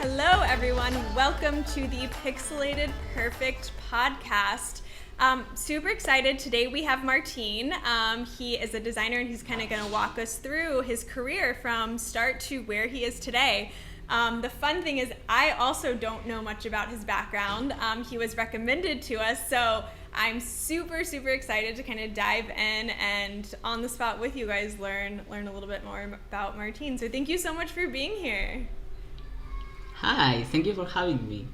Hello, everyone. Welcome to the Pixelated Perfect Podcast. Super excited. Today we have Martín. He is a designer and he's kind of going to walk us through his career from start to where he is today. The fun thing is I also don't know much about his background. He was recommended to us, so I'm super excited to kind of dive in and on the spot with you guys learn a little bit more about Martín. So thank you so much for being here. Hi, thank you for having me.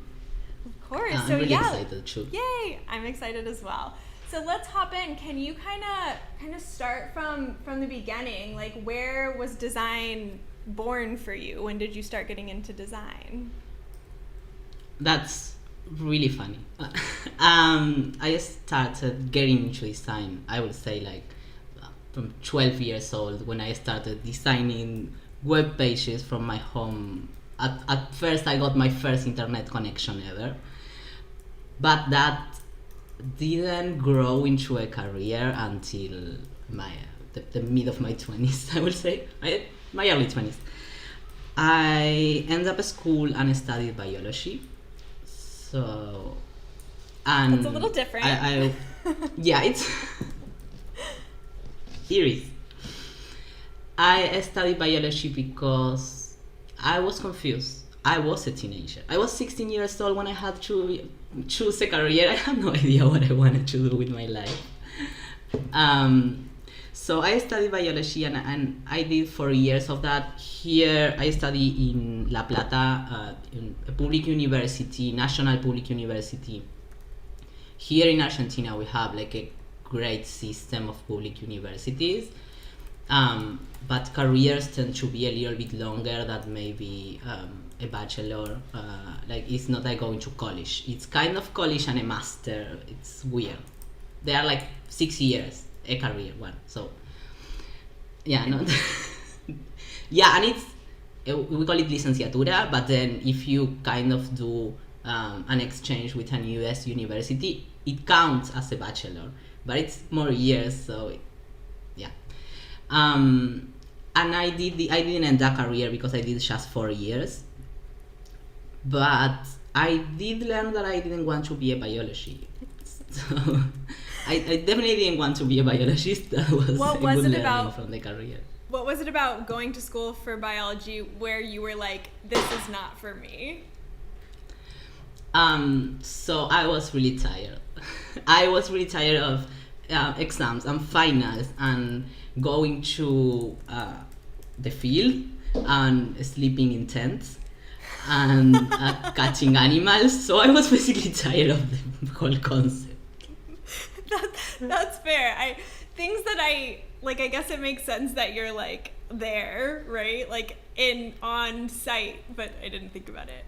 Of course. I'm really excited too. Yay! I'm excited as well. So let's hop in. Can you kind of start from the beginning? Like, where was design born for you? When did you start getting into design? That's really funny. I started getting into design, I would say, like from 12 years old, when I started designing web pages from my home. At first I got my first internet connection ever, but that didn't grow into a career until the mid of my 20s, I would say, my early 20s. I ended up at school and studied biology. So, and it's a little different. Yeah, it is. I studied biology because I was confused. I was a teenager. I was 16 years old when I had to choose a career. I had no idea what I wanted to do with my life. So I studied biology and I did 4 years of that. Here I study in La Plata, in a public university, national public university. Here in Argentina we have like a great system of public universities. But careers tend to be a little bit longer than maybe a bachelor. Like, it's not like going to college. It's kind of college and a master. It's weird. They are like 6 years, a career one. So, yeah, no. Yeah, and we call it licenciatura, but then if you kind of do an exchange with an US university, it counts as a bachelor, but it's more years, so yeah. And I didn't end that career because I did just 4 years, but I did learn that I didn't want to be a biologist. So I definitely didn't want to be a biologist. That was what a was good it about learning from the career. What was it about going to school for biology where you were like, this is not for me? So I was really tired. I was really tired of exams and finals and going to the field and sleeping in tents and catching animals. So I was basically tired of the whole concept. That's fair. Things that I guess it makes sense that you're like there, right? Like on site, but I didn't think about it.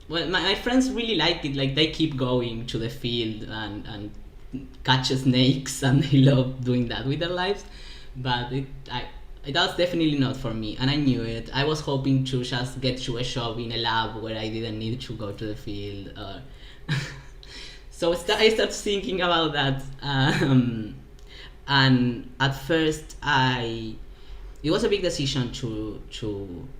Well, my friends really liked it. Like, they keep going to the field and catch snakes, and they love doing that with their lives. But it was definitely not for me, and I knew it. I was hoping to just get to a job in a lab where I didn't need to go to the field. So I started thinking about that, and at first it was a big decision to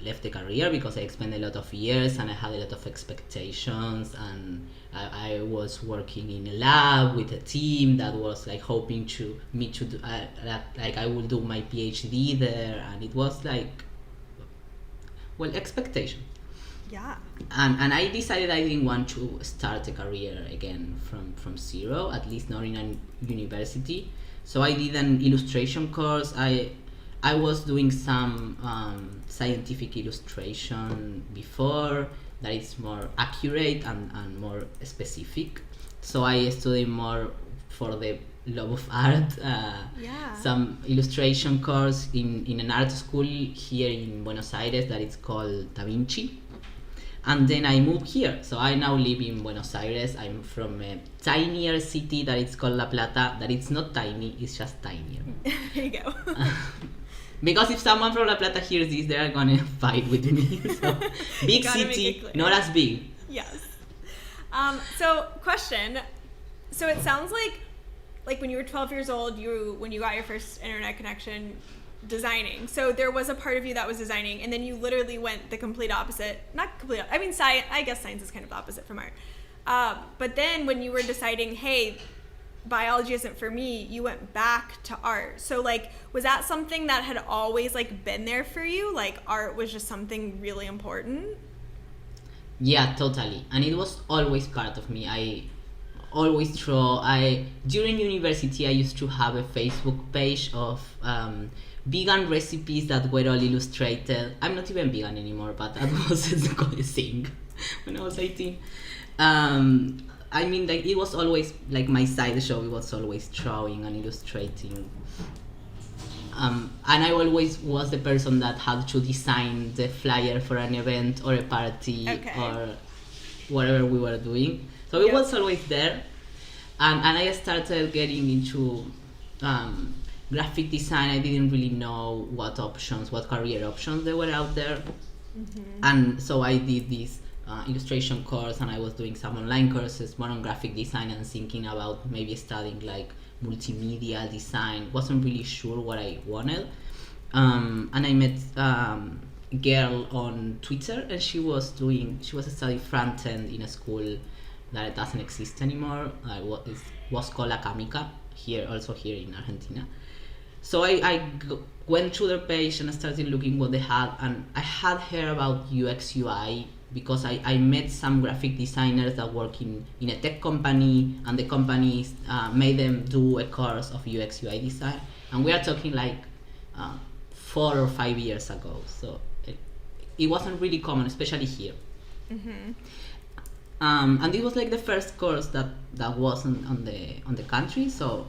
leave the career because I spent a lot of years and I had a lot of expectations, and I was working in a lab with a team that was like hoping to me to do, like I will do my PhD there, and it was like, well, expectation. Yeah. And I decided I didn't want to start a career again from zero, at least not in a university. So I did an illustration course. I was doing some scientific illustration before that is more accurate and more specific. So I studied more for the love of art. Some illustration course in an art school here in Buenos Aires that is called Da Vinci. And then I moved here. So I now live in Buenos Aires. I'm from a tinier city that is called La Plata. That it's not tiny, it's just tinier. There you go. Because if someone from La Plata hears this, they are gonna fight with me. So, big city, not as big. Yes. So, question. So it sounds like when you were 12 years old, when you got your first internet connection, designing. So there was a part of you that was designing, and then you literally went the complete opposite. Not complete. I mean, science. I guess science is kind of the opposite from art. But then when you were deciding, hey, biology isn't for me, you went back to art. So like, was that something that had always like been there for you? Like art was just something really important? Yeah, totally. And it was always part of me. I always draw. During university I used to have a Facebook page of vegan recipes that were all illustrated. I'm not even vegan anymore, but that was a thing when I was 18. I mean, like, it was always like my side show. It was always drawing and illustrating. And I always was the person that had to design the flyer for an event or a party or whatever we were doing. So it was always there. And I started getting into graphic design. I didn't really know what career options there were out there. Mm-hmm. And so I did this illustration course, and I was doing some online courses more on graphic design and thinking about maybe studying like multimedia design. Wasn't really sure what I wanted. And I met a girl on Twitter, and she was studying front end in a school that doesn't exist anymore. It was called Academica here in Argentina. So I went through their page and I started looking what they had, and I had heard about UX UI because I met some graphic designers that work in a tech company, and the companies made them do a course of UX UI design, and we are talking like 4 or 5 years ago. So it wasn't really common, especially here. Mm-hmm. And it was like the first course that wasn't on the country. So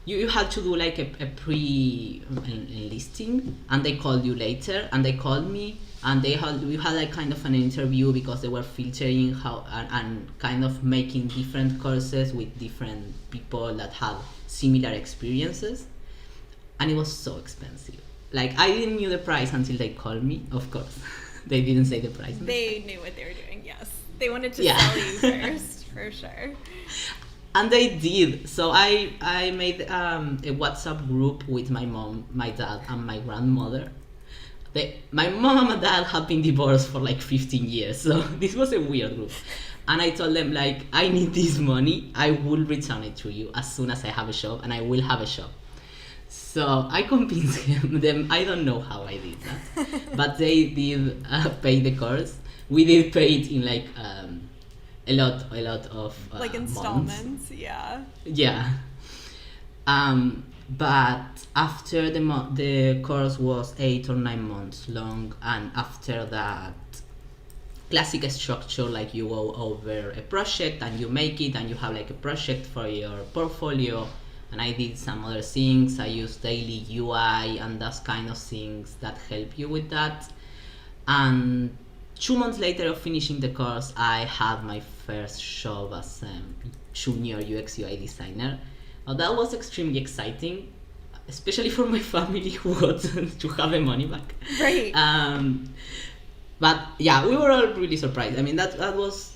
you had to do like a pre-enlisting, and they called you later, and they called me, and we had like kind of an interview because they were filtering how and kind of making different courses with different people that had similar experiences, and it was so expensive. Like, I didn't know the price until they called me, of course. They didn't say the price. They knew what they were doing, yes. They wanted to sell you first, for sure. And they did. So I made a WhatsApp group with my mom, my dad, and my grandmother. My mom and my dad had been divorced for like 15 years, so this was a weird group. And I told them, like, I need this money. I will return it to you as soon as I have a job, and I will have a job. So I convinced them. I don't know how I did that, but they did pay the course. We did pay it in like a lot of like installments. Months. Yeah. But after the course was 8 or 9 months long, and after that, classic structure, like you go over a project and you make it, and you have like a project for your portfolio. And I did some other things. I used daily UI and those kind of things that help you with that. And 2 months later of finishing the course, I had my first job as a junior UX UI designer. That was extremely exciting, especially for my family who wanted to have the money back. Right. But yeah, we were all really surprised. I mean, that was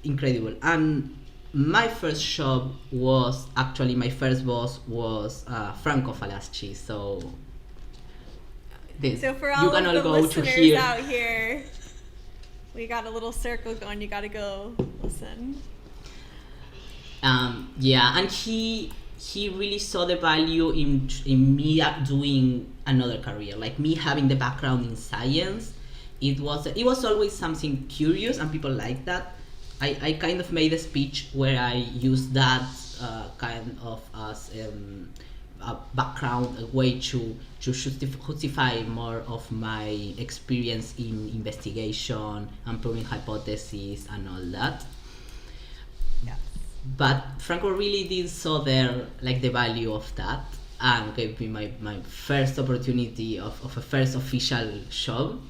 incredible. And my first job was actually, my first boss was Franco Falaschi. So for all of the listeners out here, we got a little circle going. You got to go listen. Yeah, and he really saw the value in me doing another career, like me having the background in science. It was always something curious, and people like that. I kind of made a speech where I used that kind of as a background, a way to justify more of my experience in investigation and proving hypotheses and all that. Yeah. But Franco really did saw there like the value of that, and gave me my first opportunity of a first official job.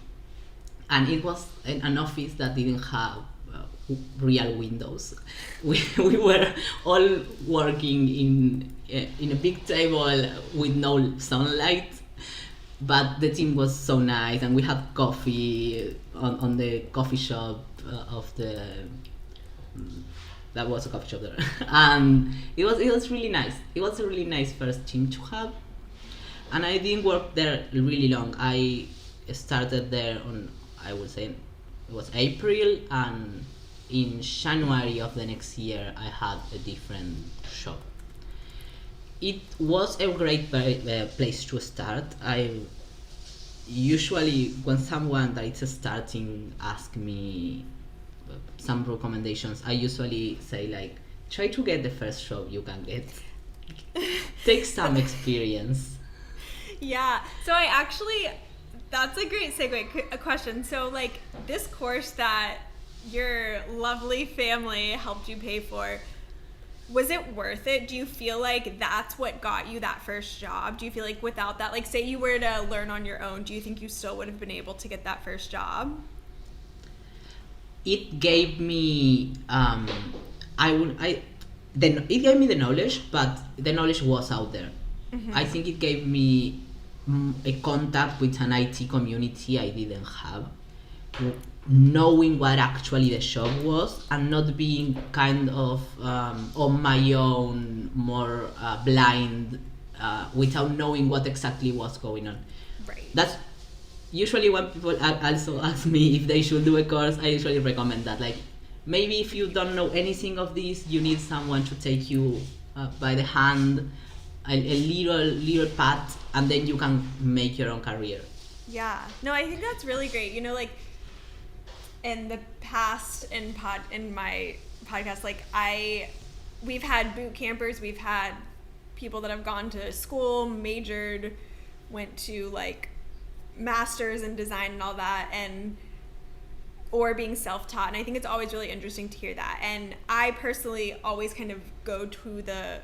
And it was an office that didn't have real windows. We were all working in a big table with no sunlight, but the team was so nice, and we had coffee on the coffee shop of the that was a coffee shop there, and it was really nice. It was a really nice first team to have. And I didn't work there really long. I started there on, I would say, it was April, and in January of the next year, I had a different shop. It was a great place to start. I usually, when someone that is starting asks me some recommendations, I usually say like, try to get the first job you can get. Take some experience. Yeah. So that's a great segue. A question. So like this course that your lovely family helped you pay for, was it worth it? Do you feel like that's what got you that first job? Do you feel like without that, like say you were to learn on your own, do you think you still would have been able to get that first job? It gave me it gave me the knowledge, but the knowledge was out there. Mm-hmm. I think it gave me a contact with an IT community I didn't have, knowing what actually the job was and not being kind of on my own, more blind, without knowing what exactly was going on. Right. That's usually when people also ask me if they should do a course. I usually recommend that, like, maybe if you don't know anything of this, you need someone to take you by the hand, a little path, and then you can make your own career. Yeah. No, I think that's really great. You know, like in the past in my podcast, like we've had boot campers, we've had people that have gone to school, majored, went to like masters in design and all that, or being self-taught, and I think it's always really interesting to hear that. And I personally always kind of go to the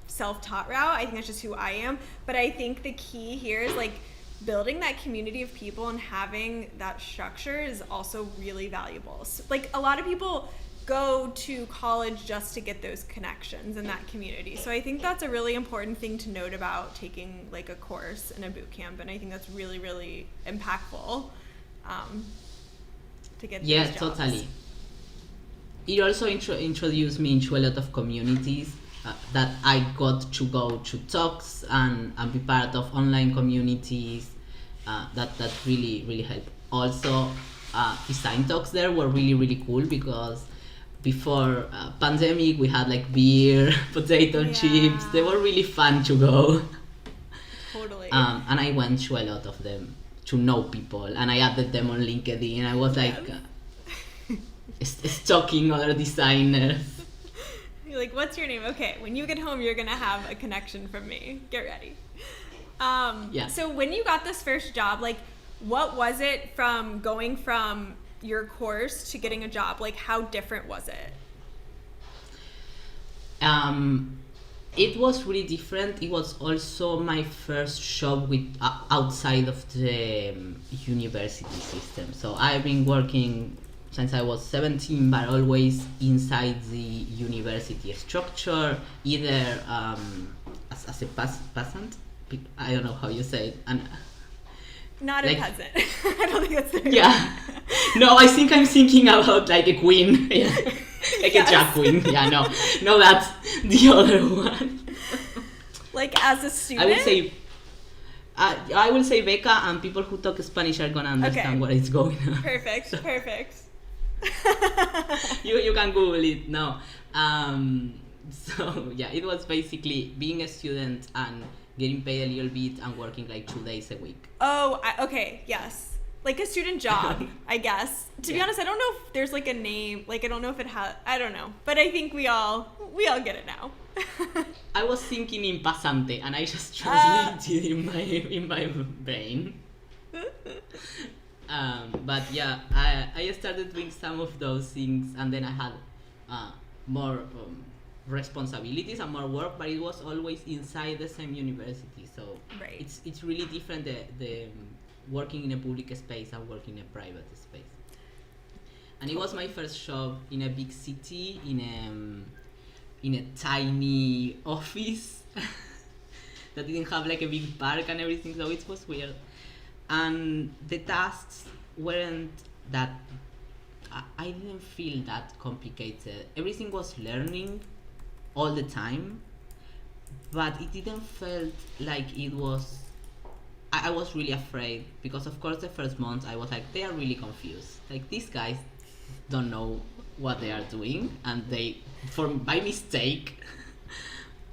self-taught route. I think that's just who I am. But I think the key here is like building that community of people and having that structure is also really valuable. So, like a lot of people go to college just to get those connections in that community. So I think that's a really important thing to note about taking like a course in a boot camp, and I think that's really, really impactful to get those jobs. Totally. It also introduced me into a lot of communities that I got to go to talks and be part of online communities that really, really helped. Also, design talks there were really, really cool because before pandemic we had like beer, potato chips. They were really fun to go. Totally. And I went to a lot of them to know people, and I added them on LinkedIn. I was like stalking other designers. You're like, what's your name? Okay, when you get home, you're gonna have a connection from me. Get ready. So when you got this first job, like, what was it from going from your course to getting a job? Like, how different was it? It was really different. It was also my first job with outside of the university system. So I've been working since I was 17, but always inside the university structure, either as a peasant. I don't know how you say it. And not like, a peasant. I don't think that's the right. Yeah. No, I think I'm thinking about like a queen. Yeah. Like yes. A drag queen. Yeah, no, that's the other one. Like as a student? I will say beca, and people who talk Spanish are gonna understand what is going on. Perfect. You can Google it now. So yeah, it was basically being a student and getting paid a little bit and working like 2 days a week. Oh, okay, yes. Like a student job, I guess. To be honest, I don't know if there's like a name. Like I don't know if it has. I don't know, but I think we all get it now. I was thinking in pasante, and I just translated in my brain. But yeah, I started doing some of those things, and then I had more responsibilities and more work, but it was always inside the same university. So right. It's really different the working in a public space and working in a private space. And it was my first job in a big city, in a tiny office that didn't have like a big park and everything, so it was weird. And the tasks weren't that, I didn't feel that complicated. Everything was learning all the time, but it didn't feel like it was I was really afraid because, of course, the first month I was like, they are really confused. Like, these guys don't know what they are doing, and they, by mistake,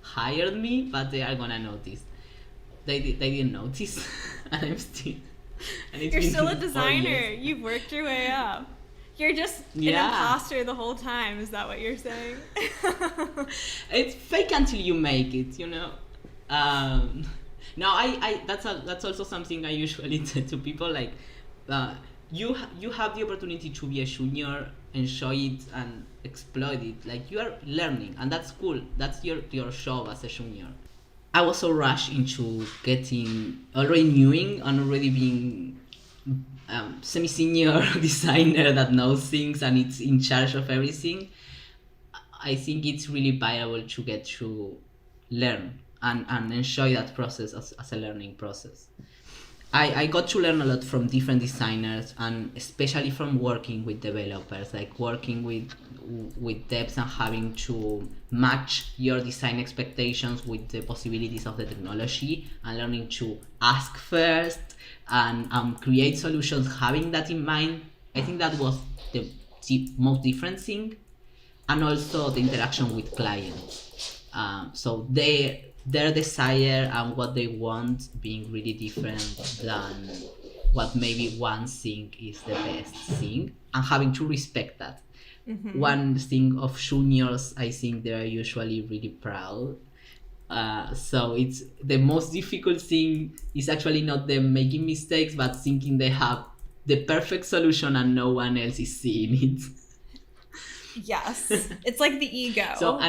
hired me, but they are gonna notice. They didn't notice, and I'm still. And You're still a designer. You've worked your way up. You're just an imposter the whole time. Is that what you're saying? It's fake until you make it, you know. No, that's also something I usually tell to people. Like, you have the opportunity to be a junior, enjoy it and exploit it. Like, you are learning, and that's cool. That's your job as a junior. I was so rushed into getting already knowing and already being semi-senior designer that knows things and it's in charge of everything. I think it's really viable to get to learn and enjoy that process as a learning process. I got to learn a lot from different designers, and especially from working with developers, like working with devs and having to match your design expectations with the possibilities of the technology, and learning to ask first and create solutions, having that in mind. I think that was the most different thing. And also the interaction with clients. So their desire and what they want being really different than what maybe one thing is the best thing, and having to respect that. Mm-hmm. One thing of juniors, I think they are usually really proud. So it's the most difficult thing is actually not them making mistakes, but thinking they have the perfect solution and no one else is seeing it. Yes, it's like the ego. So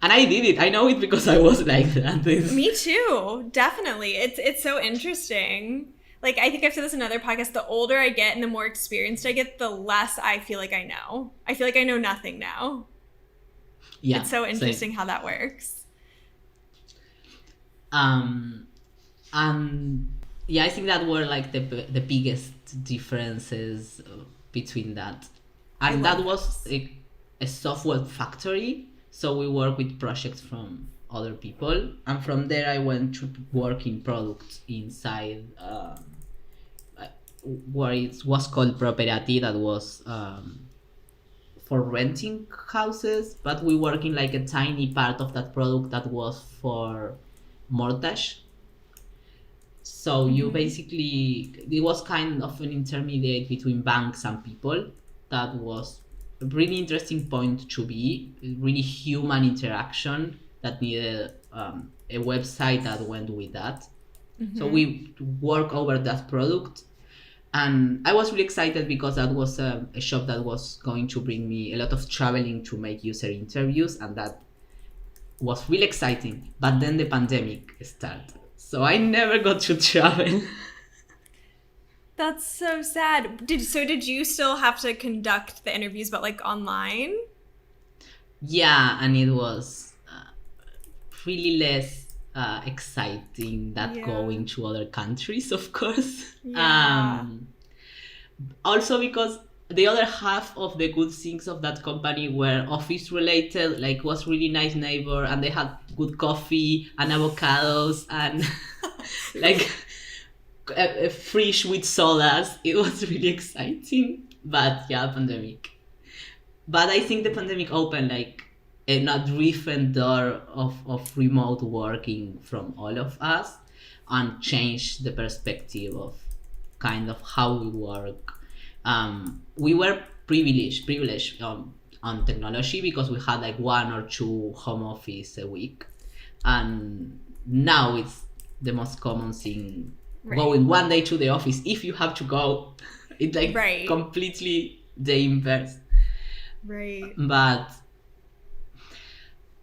and I did it. I know it because I was like that. Me too, definitely. It's so interesting. Like, I think I've said this in another podcast, the older I get and the more experienced I get, the less I feel like I know. I feel like I know nothing now. Yeah, it's so interesting how that works. Yeah, I think that were like the biggest differences between that. And that was a software factory. So we work with projects from other people. And from there, I went to work in products inside where it was called Property, that was for renting houses. But we work in like a tiny part of that product that was for mortgage. So you basically, it was kind of an intermediate between banks and people. That was a really interesting point to be, really human interaction that needed a website that went with that. Mm-hmm. So we work over that product, and I was really excited because that was a shop that was going to bring me a lot of traveling to make user interviews, and that was really exciting. But then the pandemic started, so I never got to travel. That's so sad. Did you still have to conduct the interviews, but like online? Yeah, and it was really less exciting than going to other countries, of course. Yeah. Also because the other half of the good things of that company were office related, like was really nice neighbor, and they had good coffee and avocados and like a fridge with sodas. It was really exciting. But yeah, pandemic. But I think the pandemic opened like a different door of remote working from all of us, and changed the perspective of kind of how we work. We were privileged on technology because we had like 1 or 2 home office a week, and now it's the most common thing. Right. Going 1 day to the office, if you have to go, it's like completely the inverse. Right. But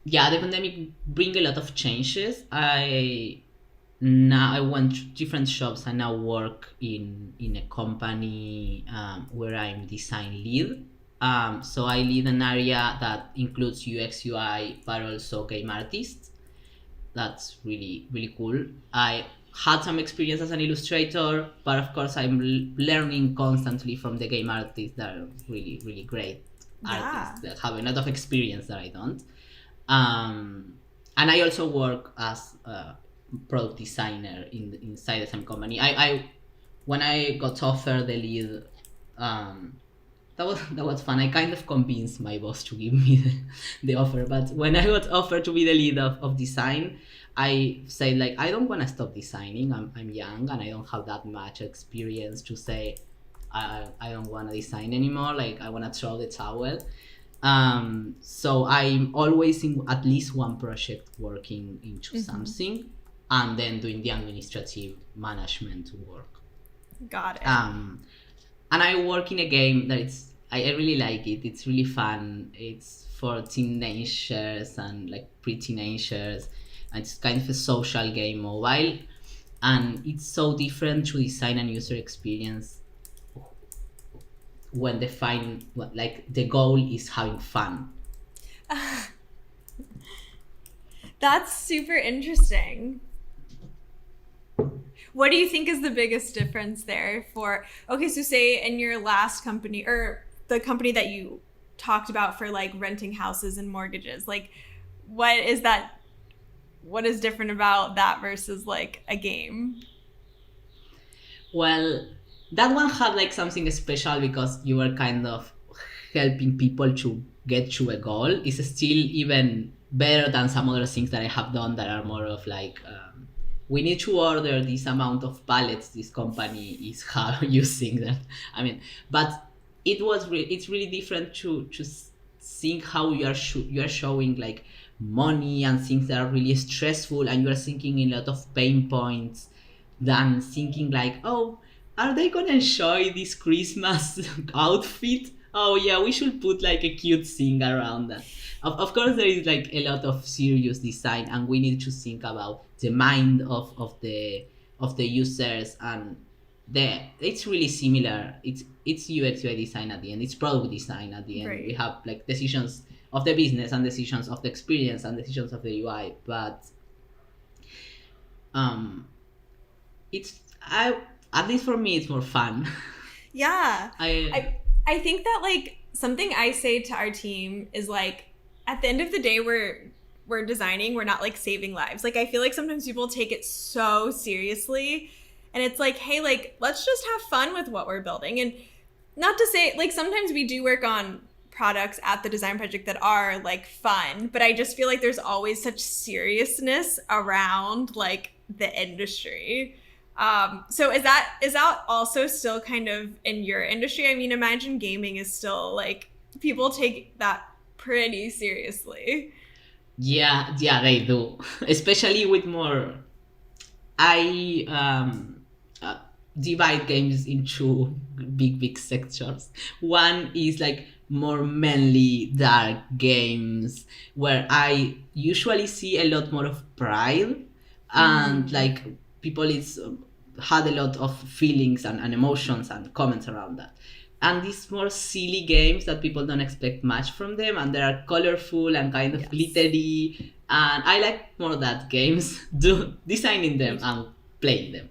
yeah, the pandemic bring a lot of changes. I went to different shops. I now work in a company where I'm design lead. So I lead an area that includes UX UI, but also game artists. That's really, really cool. I had some experience as an illustrator, but of course I'm learning constantly from the game artists that are really, really great artists that have a lot of experience that I don't. And I also work as product designer inside the same company. I when I got offered the lead, that was fun. I kind of convinced my boss to give me the offer, but when I got offered to be the lead of design, I said like, I don't want to stop designing. I'm young and I don't have that much experience to say I don't want to design anymore. Like, I want to throw the towel. So I'm always in at least one project working into something, and then doing the administrative management work. Got it. And I work in a game that I really like it. It's really fun. It's for teenagers and like pre-teenagers. And it's kind of a social game mobile. And it's so different to design and user experience when like the goal is having fun. That's super interesting. What do you think is the biggest difference there okay, so say in your last company, or the company that you talked about for like renting houses and mortgages, like what is different about that versus like a game? Well, that one had like something special because you were kind of helping people to get to a goal. It's still even better than some other things that I have done that are more of like, we need to order this amount of pallets this company is using them. I mean, but it's really different to think how you are showing like money and things that are really stressful, and you are thinking a lot of pain points than thinking like, oh, are they gonna enjoy this Christmas outfit? Oh yeah, we should put like a cute thing around that. Of course, there is like a lot of serious design, and we need to think about the mind of the users, and it's really similar. It's UX UI design at the end. It's product design at the end. Right. We have like decisions of the business and decisions of the experience and decisions of the UI, but at least for me, it's more fun. Yeah. I think that like something I say to our team is like, at the end of the day, we're designing, we're not like saving lives. Like, I feel like sometimes people take it so seriously, and it's like, hey, like, let's just have fun with what we're building. And not to say, like, sometimes we do work on products at the design project that are like fun, but I just feel like there's always such seriousness around like the industry. So is that also still kind of in your industry? I mean, imagine gaming is still like, people take that pretty seriously. Yeah, they do. Especially with more, I divide games into big sectors. One is like more manly, dark games, where I usually see a lot more of pride, and like people had a lot of feelings and emotions and comments around that. And these more silly games that people don't expect much from them, and they are colorful and kind of glittery, and I like more that games, designing them and playing them.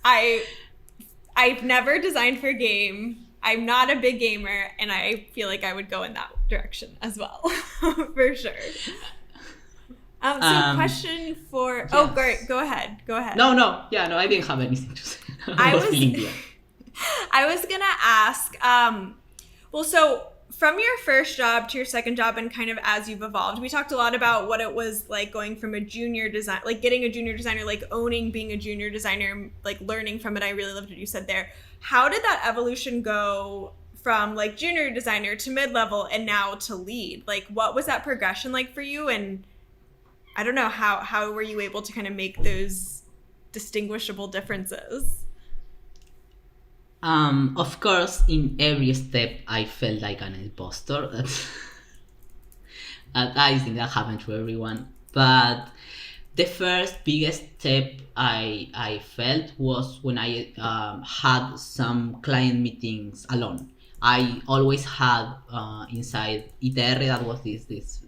I've never designed for a game. I'm not a big gamer, and I feel like I would go in that direction as well. For sure. So question for... Yes. Oh, great. Go ahead. No, I didn't have anything to say. I was going to ask, well, so from your first job to your second job, and kind of as you've evolved, we talked a lot about what it was like going from a junior design, like getting a junior designer, like owning being a junior designer, like learning from it. I really loved what you said there. How did that evolution go from like junior designer to mid-level and now to lead? Like, what was that progression like for you? And I don't know, how were you able to kind of make those distinguishable differences? Of course, in every step, I felt like an imposter. I think that happened to everyone. But the first biggest step I felt was when I had some client meetings alone. I always had inside ITR, that was this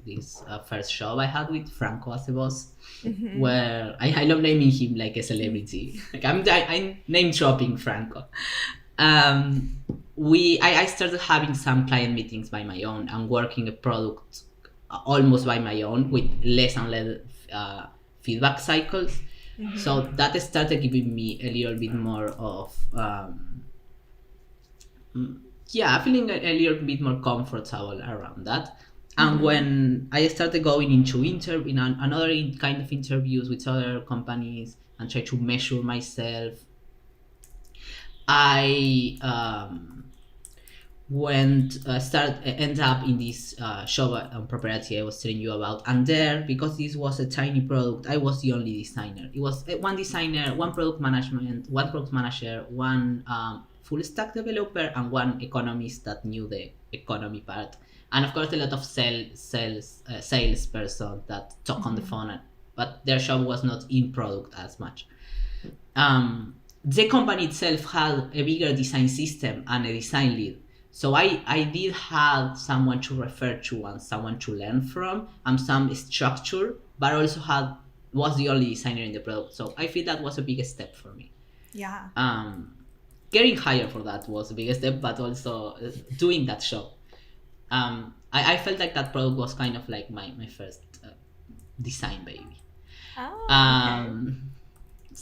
first job I had with Franco as a boss, where I love naming him like a celebrity. Like I'm name dropping Franco. I started having some client meetings by my own and working a product almost by my own with less and less feedback cycles. So that started giving me a little bit more of feeling a little bit more comfortable around that. And when I started going into another kind of interviews with other companies and try to measure myself, I end up in this shop on propriety I was telling you about. And there, because this was a tiny product, I was the only designer. It was one designer, one product manager, one full stack developer, and one economist that knew the economy part. And of course, a lot of salesperson that talk on the phone, but their shop was not in product as much. The company itself had a bigger design system and a design lead. So I did have someone to refer to and someone to learn from and some structure, but also was the only designer in the product. So I feel that was a big step for me. Yeah. Getting hired for that was a big step, but also doing that shop. I felt like that product was kind of like my first design baby. Oh,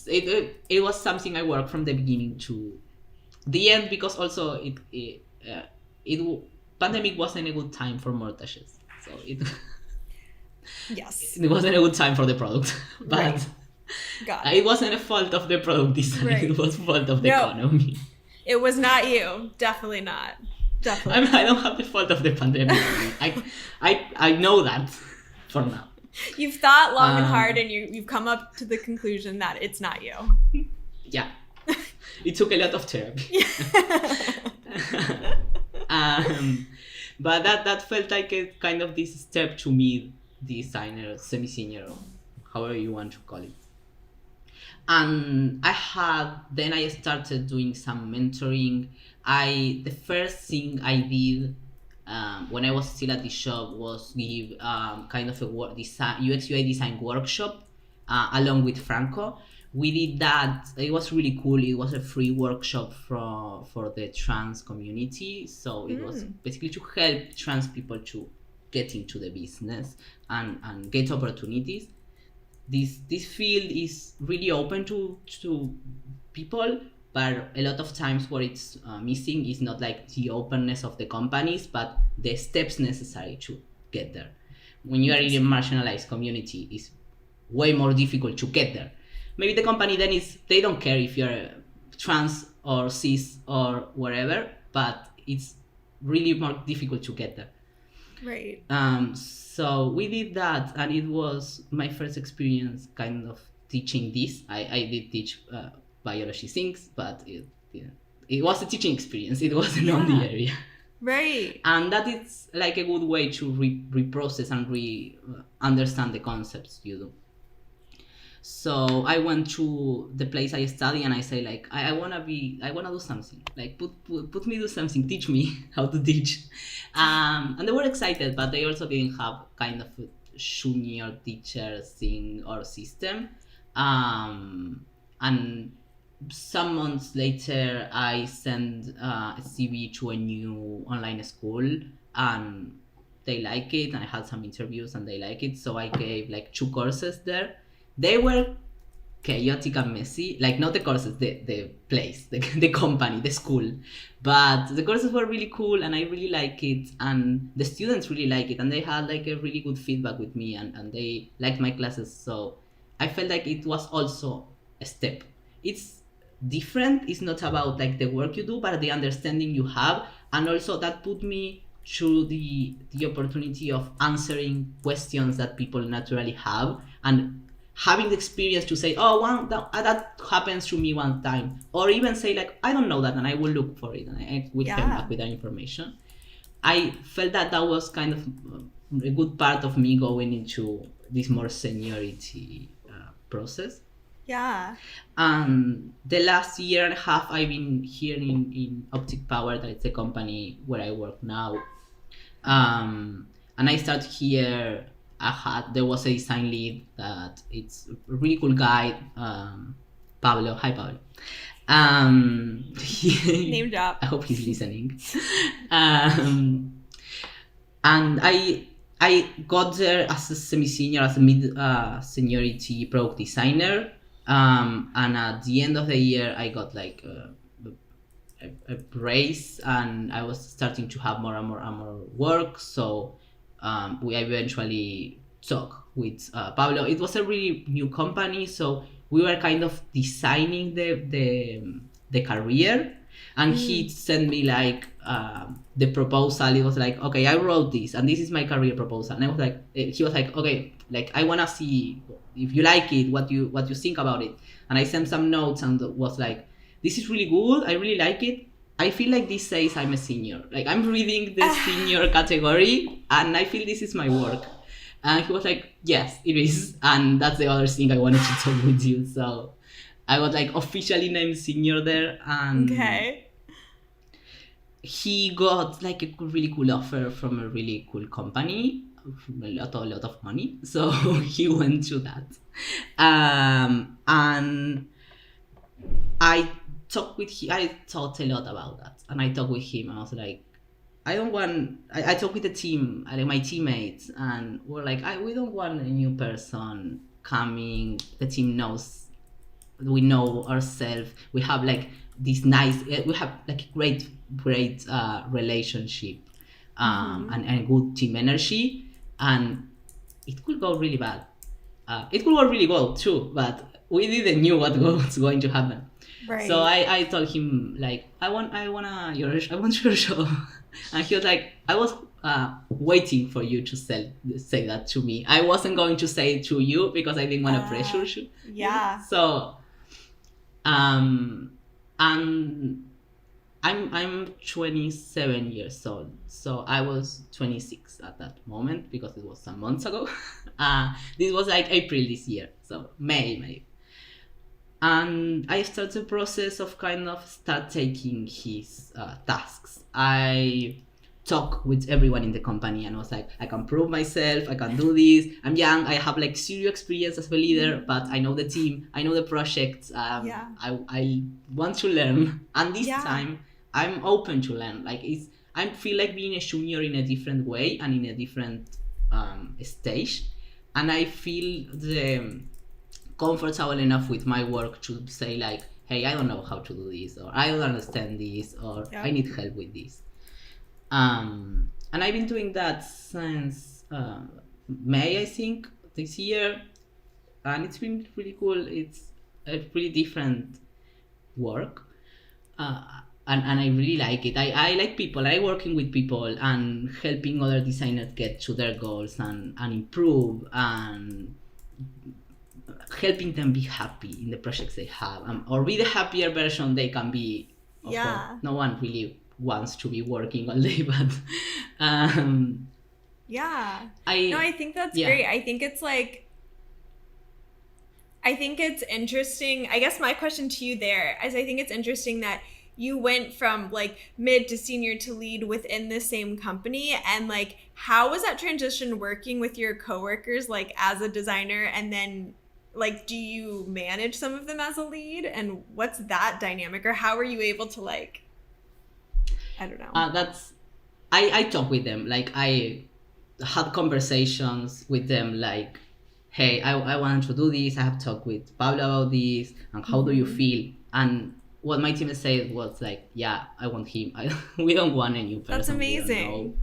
okay. It was something I worked from the beginning to the end, because also pandemic wasn't a good time for mortgages, so Yes. it wasn't a good time for the product, but Right. Got it. it wasn't a fault of the product design. Right. It was fault of the No. economy. It was not you. Definitely not. Definitely. I don't have the fault of the pandemic. I know that for now. You've thought long and hard, and you've come up to the conclusion that it's not you. Yeah, it took a lot of therapy. But that felt like a kind of this step to me, designer, semi-senior, however you want to call it. And then I started doing some mentoring. The first thing I did when I was still at the shop was give kind of a UX UI design workshop along with Franco. We did that. It was really cool. It was a free workshop for the trans community. So it was basically to help trans people to get into the business and get opportunities. This field is really open to people, but a lot of times what it's missing is not like the openness of the companies, but the steps necessary to get there. When you are in a marginalized community, it's way more difficult to get there. Maybe the company then they don't care if you're trans or cis or whatever, but it's really more difficult to get there. Right. So we did that, and it was my first experience kind of teaching this. I did teach biology things, but it was a teaching experience. It wasn't on the area. Right. And that is like a good way to reprocess and understand the concepts you do. So I went to the place I study and I say like, I wanna do something. Like put me do something, teach me how to teach. And they were excited, but they also didn't have kind of a junior teacher thing or system. And some months later, I sent a CV to a new online school, and they like it. And I had some interviews and they like it. So I gave like 2 courses there. They were chaotic and messy, like not the courses, the place, the company, the school. But the courses were really cool and I really like it, and the students really like it, and they had like a really good feedback with me, and they liked my classes. So I felt like it was also a step. It's different. It's not about like the work you do, but the understanding you have. And also that put me through the opportunity of answering questions that people naturally have, and having the experience to say, that happens to me one time, or even say like, I don't know that, and I will look for it, and I will come back with that information. I felt that was kind of a good part of me going into this more seniority process. Yeah. The last year and a half I've been here in Optic Power, that is the company where I work now. And I started here. There was a design lead that it's a really cool guy, Pablo. Hi, Pablo. Name drop. I hope he's listening. And I got there as a semi-senior, as a mid seniority product designer. And at the end of the year, I got like a raise, and I was starting to have more and more work. So we eventually talked with Pablo. It was a really new company, so we were kind of designing the career, and he sent me like the proposal. It was like, okay, I wrote this, and this is my career proposal. And I was like, he was like, okay, like I wanna see if you like it, what you think about it. And I sent some notes and was like, this is really good. I really like it. I feel like this says I'm a senior. Like I'm reading the senior category, and I feel this is my work. And he was like, yes, it is. And that's the other thing I wanted to talk with you. So I was like officially named senior there. And okay. He got like a really cool offer from a really cool company, a lot of money. So he went to that. And I talked with him. I thought a lot about that, and I talked with him. I was like, I talked with the team, like my teammates, and we're like, we don't want a new person coming. The team knows, we know ourselves. We have like this nice, we have like a great relationship, and a good team energy, and it could go really bad. It could go really well too, but we didn't knew what was going to happen. Right. So I told him like, I want your job, and he was like, I was waiting for you to say that to me. I wasn't going to say it to you because I didn't want to pressure you. Yeah. So, and I'm 27 years old, so I was 26 at that moment because it was some months ago. This was like April this year, so May. And I started the process of kind of start taking his tasks. I talk with everyone in the company and was like, I can prove myself, I can do this. I'm young, I have like zero experience as a leader, but I know the team, I know the project. I want to learn, and this time I'm open to learn. Like I feel like being a junior in a different way and in a different stage, and I feel comfortable enough with my work to say like, hey, I don't know how to do this, or I don't understand this, or I need help with this. And I've been doing that since May, I think, this year, and it's been really cool. It's a pretty different work, and I really like it. I like people. I like working with people and helping other designers get to their goals and improve, and helping them be happy in the projects they have, or be the happier version they can be. No one really wants to be working all day, but I think that's great. I think it's interesting. I guess my question to you there is, I think it's interesting that you went from like mid to senior to lead within the same company, and like how was that transition working with your coworkers, like as a designer, and then like do you manage some of them as a lead, and what's that dynamic, or how are you able to like, I don't know. I talk with them, like I had conversations with them like, hey, I want to do this, I have talked with Pablo about this, and how do you feel? And what my team said was like, yeah, I want him. We don't want a new person. That's amazing.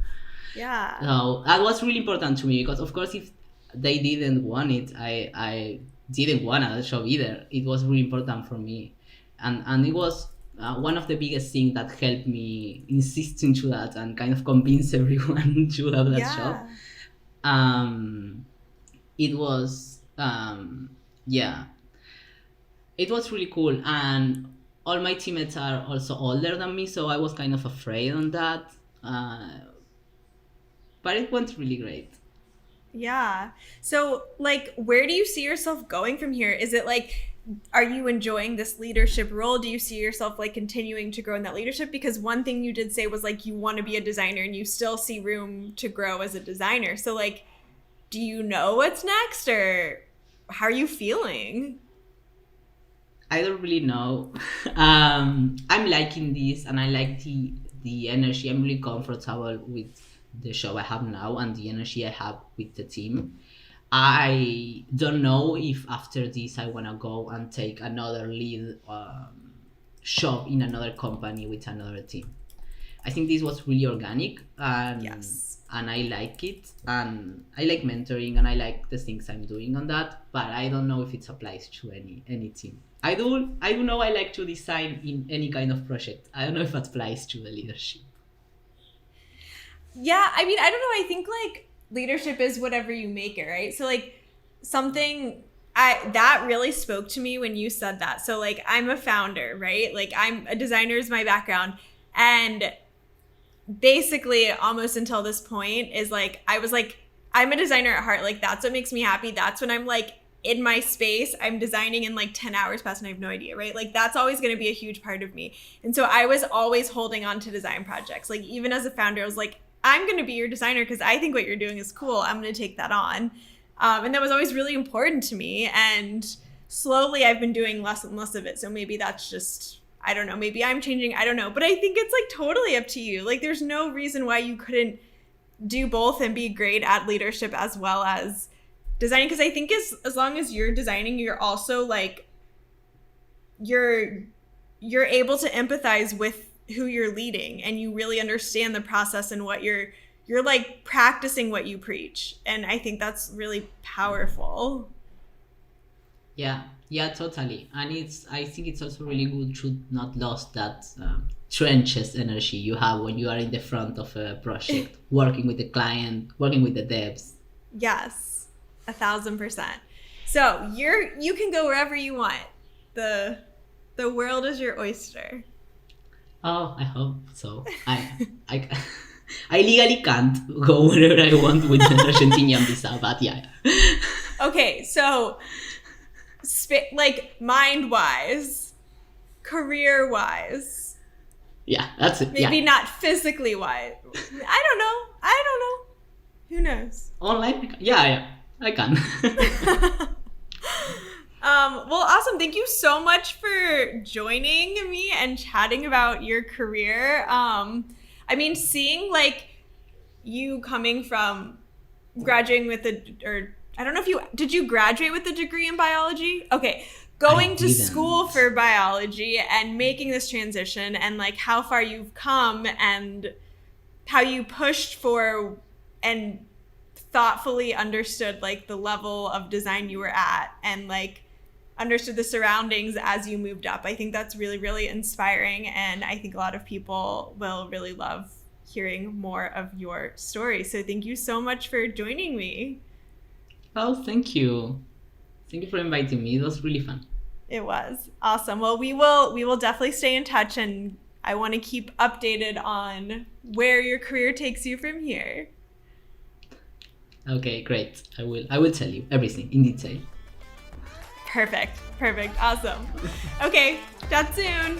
Yeah. So that was really important to me, because of course if they didn't want it, I didn't want a job either. It was really important for me, and it was one of the biggest things that helped me insist into that and kind of convince everyone to have that job. It was it was really cool, and all my teammates are also older than me, so I was kind of afraid on that, but it went really great. Yeah. So like, where do you see yourself going from here? Is it like, are you enjoying this leadership role? Do you see yourself like continuing to grow in that leadership? Because one thing you did say was like, you want to be a designer and you still see room to grow as a designer. So like, do you know what's next, or how are you feeling? I don't really know. I'm liking this, and I like the energy. I'm really comfortable with the job I have now and the energy I have with the team. I don't know if after this I want to go and take another lead job in another company with another team. I think this was really organic, and and I like it, and I like mentoring, and I like the things I'm doing on that. But I don't know if it applies to any team. I do know I like to design in any kind of project. I don't know if it applies to the leadership. Yeah, I mean, I don't know. I think like leadership is whatever you make it, right? So like something that really spoke to me when you said that. So like I'm a founder, right? Like I'm a designer is my background, and basically almost until this point is like I was like I'm a designer at heart. Like that's what makes me happy. That's when I'm like in my space. I'm designing in like 10 hours past and I have no idea, right? Like that's always going to be a huge part of me. And so I was always holding on to design projects. Like even as a founder, I was like, I'm going to be your designer because I think what you're doing is cool. I'm going to take that on. And that was always really important to me. And slowly I've been doing less and less of it. So maybe that's just, I don't know, maybe I'm changing. I don't know. But I think it's like totally up to you. Like there's no reason why you couldn't do both and be great at leadership as well as designing. Because I think as long as you're designing, you're also like, you're able to empathize with who you're leading, and you really understand the process and what you're like practicing what you preach. And I think that's really powerful. Yeah, totally. And I think it's also really good to not lose that trenches energy you have when you are in the front of a project, working with the client, working with the devs. Yes, 1,000%. So you can go wherever you want. The world is your oyster. Oh, I hope so. I legally can't go wherever I want with an Argentinian visa, but yeah. Okay, so like mind-wise, career-wise. Yeah, that's it. Maybe not physically wise. I don't know. Who knows? Online? Yeah, I can. Well, awesome. Thank you so much for joining me and chatting about your career. I mean, seeing like you coming from graduating with I don't know if did you graduate with a degree in biology? Okay. Going to school for biology and making this transition, and like how far you've come and how you pushed for and thoughtfully understood like the level of design you were at, and like understood the surroundings as you moved up. I think that's really, really inspiring, and I think a lot of people will really love hearing more of your story. So thank you so much for joining me. Oh, thank you. Thank you for inviting me. It was really fun. It was awesome. Well, we will definitely stay in touch, and I want to keep updated on where your career takes you from here. Okay, great. I will tell you everything in detail. Perfect. Awesome. Okay, chat soon.